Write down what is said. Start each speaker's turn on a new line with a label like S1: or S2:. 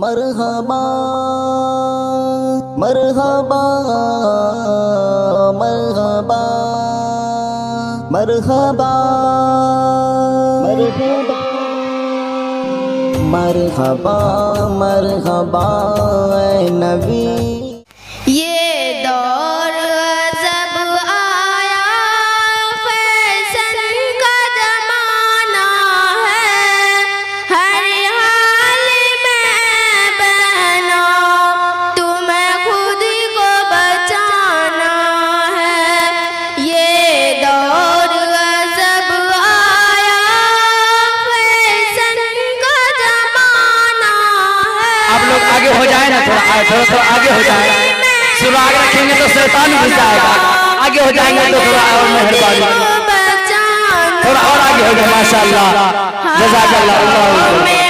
S1: मरहबा मरहबा मरहबा मरहबा मरहबा मरहबा ऐ नबी।
S2: ये दौर जब आया फैशन का जमाना है, हर हाल में बहना तुम्हें खुद को बचाना है। ये दौर जब आया फैशन का जमाना है।
S3: आप लोग आगे हो जाए ना, थोड़ा आगे हो जाए। सुराग रखेंगे तो शैतान घुस जाएगा। आगे हो जाएंगे तो थोड़ा और मेहरबानी, थोड़ा और आगे हो जाए। माशाअल्लाह, जज़ाकल्लाह।